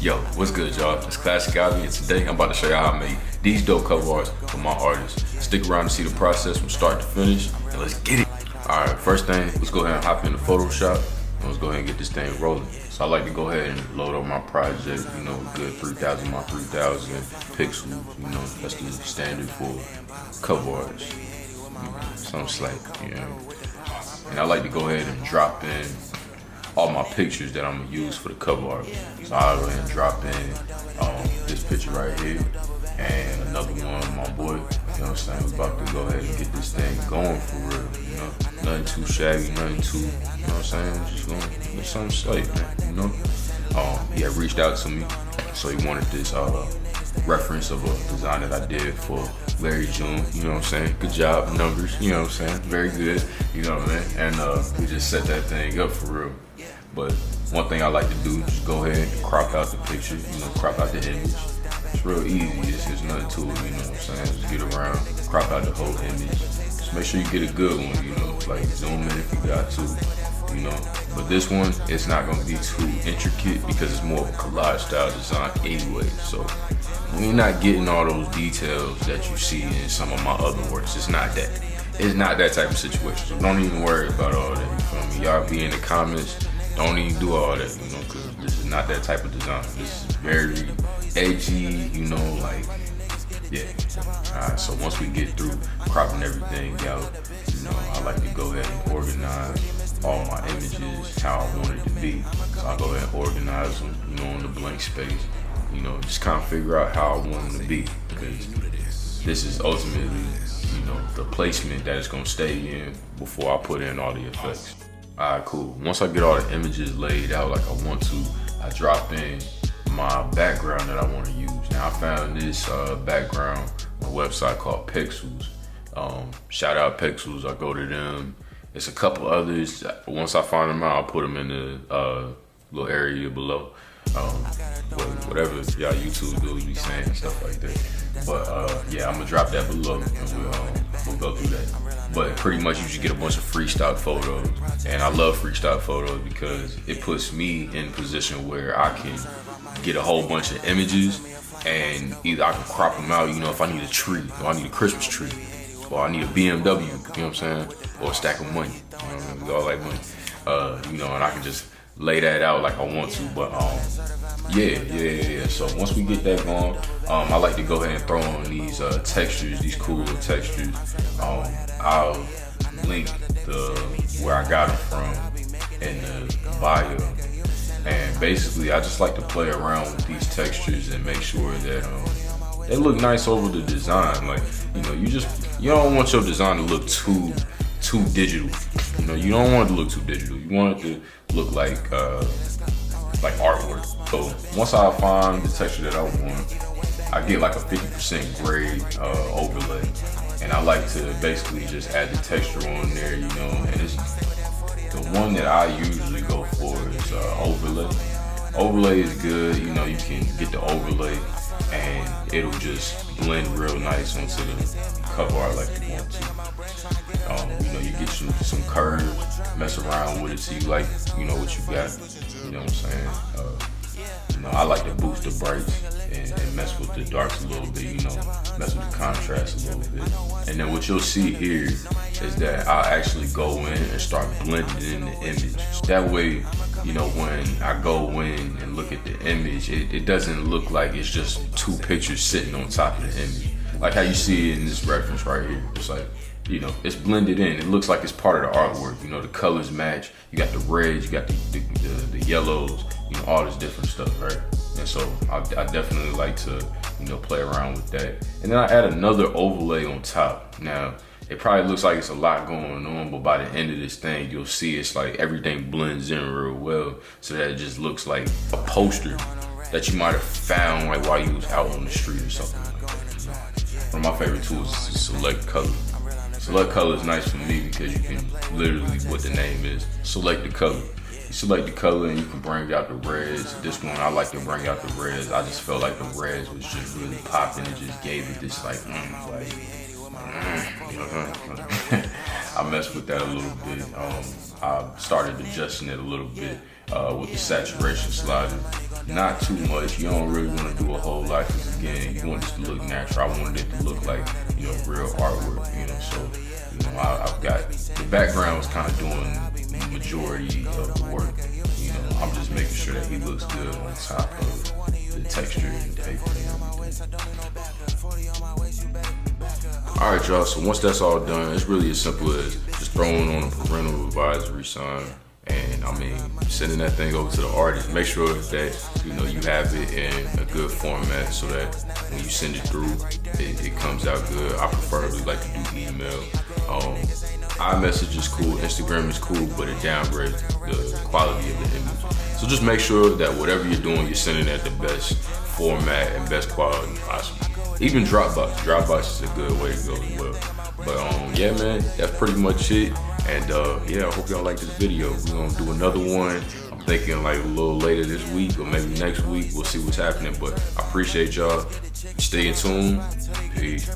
Yo, what's good, y'all? It's Klassic, and today I'm about to show you how I made these dope cover arts for my artists. Stick around to see the process from start to finish, and let's get it. Alright, first thing, let's go ahead and hop into Photoshop, and let's go ahead and get this thing rolling. So I like to go ahead and load up my project, you know, a good 3,000 by 3,000 pixels, you know, that's the standard for cover arts. Some slight, you know. And I like to go ahead and drop in all my pictures that I'm gonna use for the cover art. So I'll go ahead and drop in this picture right here and another one, my boy. You know what I'm saying? We're about to go ahead and get this thing going for real. You know, nothing too shabby, nothing too, you know what I'm saying? Just gonna get something slight, man. You know. He had reached out to me, so he wanted this reference of a design that I did for Larry June, you know what I'm saying? Good job, numbers, you know what I'm saying? Very good, you know what I mean? And we just set that thing up for real. But one thing I like to do is go ahead and crop out the picture, you know, crop out the image. It's real easy, it's nothing to it, you know what I'm saying? Just get around, crop out the whole image. Just make sure you get a good one, you know, like zoom in if you got to, you know. But this one, it's not gonna be too intricate because it's more of a collage style design anyway. So you're not getting all those details that you see in some of my other works. It's not that. It's not that type of situation. So don't even worry about all that, you feel me? Y'all be in the comments, don't even do all that, you know, because this is not that type of design. This is very edgy, you know, like, yeah. Alright, so once we get through cropping everything out, you know, I like to go ahead and organize all my images how I want it to be. So I'll go ahead and organize them, you know, on the blank space. You know, just kind of figure out how I want them to be, because this is ultimately, you know, the placement that it's gonna stay in before I put in all the effects. Alright, cool. Once I get all the images laid out like I want to, I drop in my background that I want to use. Now I found this background on a website called Pixels. Shout out Pixels, I go to them. It's a couple others. Once I find them out, I'll put them in the little area below. Whatever y'all YouTube do, be saying stuff like that. But yeah, I'm gonna drop that below and we'll go through that. But pretty much you just get a bunch of freestyle photos, and I love freestyle photos because it puts me in a position where I can get a whole bunch of images, and either I can crop them out, you know, if I need a tree, or I need a Christmas tree, or I need a BMW, you know what I'm saying, or a stack of money, you know what I mean? We all like money, you know, and I can just lay that out like I want to. But yeah. So once we get that going, I like to go ahead and throw on these textures, these cool little textures. I'll link where I got them from in the bio. And basically, I just like to play around with these textures and make sure that they look nice over the design. Like, you know, you don't want your design to look too digital. You know, you don't want it to look too digital. You want it to look like artwork. So once I find the texture that I want, I get like a 50% grade overlay, and I like to basically just add the texture on there, you know. And it's the one that I usually go for is overlay. Overlay is good, you know. You can get the overlay, and it'll just blend real nice onto the cover art like you want to. You know, you get some curves, mess around with it so you like, you know, what you got. You know what I'm saying? You know, I like to boost the brights and mess with the darks a little bit, you know, mess with the contrast a little bit. And then what you'll see here is that I'll actually go in and start blending in the image. That way, you know, when I go in and look at the image, it doesn't look like it's just two pictures sitting on top of the image. Like how you see it in this reference right here. It's like, you know, it's blended in. It looks like it's part of the artwork. You know, the colors match. You got the reds, you got the yellows, you know, all this different stuff, right? And so I definitely like to, you know, play around with that. And then I add another overlay on top. Now, it probably looks like it's a lot going on, but by the end of this thing, you'll see it's like everything blends in real well, so that it just looks like a poster that you might have found like while you was out on the street or something like that. You know? One of my favorite tools is to select color. Select color is nice for me because you can literally, what the name is, select the color. You select the color and you can bring out the reds. This one, I like to bring out the reds. I just felt like the reds was just really popping. It just gave it this like I messed with that a little bit. I started adjusting it a little bit with the saturation slider. not too much. You don't really want to do a whole lot because again, you want this to look natural. I wanted it to look like, you know, real artwork, you know. So, you know, I've got the background was kind of doing the majority of the work. You know, I'm just making sure that he looks good on top of the texture and everything. All right, y'all. So once that's all done, it's really as simple as just throwing on a parental advisory sign. And I mean, sending that thing over to the artist. Make sure that, you know, you have it in a good format so that when you send it through, it comes out good. I preferably like to do email. iMessage is cool, Instagram is cool, but it downgrades the quality of the image. So just make sure that whatever you're doing, you're sending at the best format and best quality possible. Even Dropbox is a good way to go as well. But yeah, man, that's pretty much it. And yeah, I hope y'all like this video. We're gonna do another one. I'm thinking like a little later this week or maybe next week. We'll see what's happening. But I appreciate y'all. Stay in tune. Peace.